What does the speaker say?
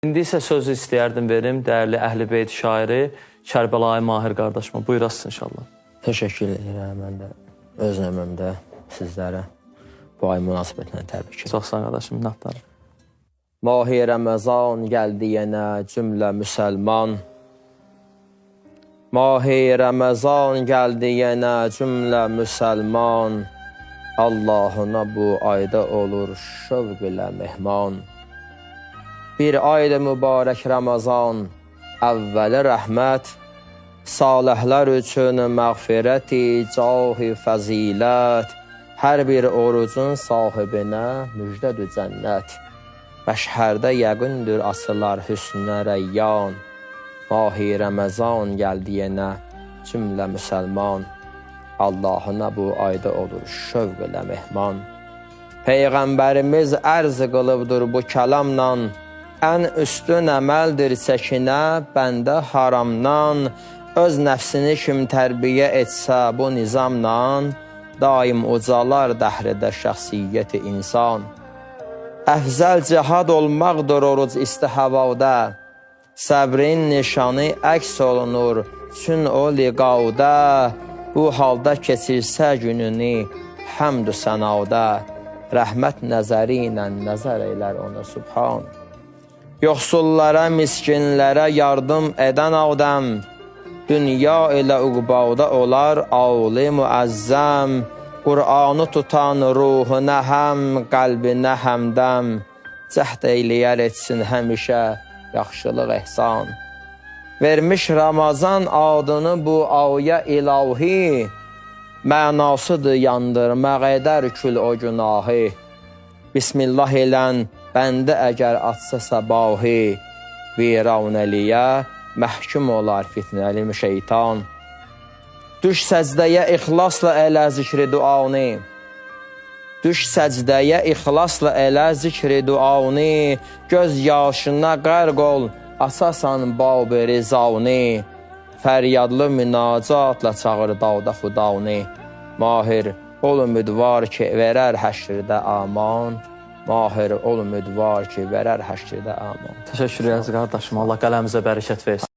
İndi isə sözü istəyərdim verim dəyərli Əhl-i Beyt şairi Kərbəlayı Mahir qardaşıma. Buyurasın inşallah. Təşəkkür edirəm mən də öz növbəmdə sizlərə bu ay münasibətlə təbrik edirəm. Çox sağ qardaşım, minnətdarım. Mahi Ramazan gəldi yenə cümlə müsəlman. Mahi Ramazan gəldi yenə cümlə müsəlman. Allahına bu ayda olur şövq ilə mehman. Bir ayda mübarək Ramazan, əvvəli rəhmət, salihlər üçün məğfirəti, cahi fəzilət, hər bir orucun sahibinə müjdədür cənnət. Məşhərdə yəqindir asılar hüsnə rəyyan. Mahi Ramazan gəldi yenə cümlə müsəlman. Allahına bu ayda olur şövq ilə mehman. Peyğəmbərimiz ərz qılıbdır bu kəlamla, ən üstün əməldir çəkinə bəndə haramdan. Öz nəfsini kim tərbiyə etsə bu nizamla, daim ucalar dəhridə şəxsiyyəti insan. Əfzəl cihad olmaqdır oruc istihavadə, səbrin nişanı əks olunur çün o liqavdə. Bu halda keçirsə gününü həmd-ü sənavdə, rəhmət nəzəri ilə nəzər eylər ona subhan. Yoxsullara, miskinlərə yardım edən adam, dünya ilə uqbavda olar ağlı müəzzəm. Qur'anı tutan ruhuna həm, qəlbinə həmdəm, cəhd eyləyər etsin həmişə yaxşılıq ehsan. Vermiş Ramazan adını bu aya ilahi, mənasıdır yandırmaq edər kül o günahı. Bismillah elən bəndə əgər atsa səbahi, viran eləyə məhkum olar fitnəli şeytan. Düş səcdəyə ixlasla elə zikri duanı, düş səcdəyə ixlasla elə zikri duanı. Göz yaşına qərq ol, asasan bab-ı rizanı. Fəryadlı münacatla çağır dağda xudanı. Mahir ol ümidvar ki verər həşrdə aman. Mahir ol ümidvar ki verər həşrdə aman. Təşəkkür ederiz qardaşım. Allah qələmizə bərəkət versin.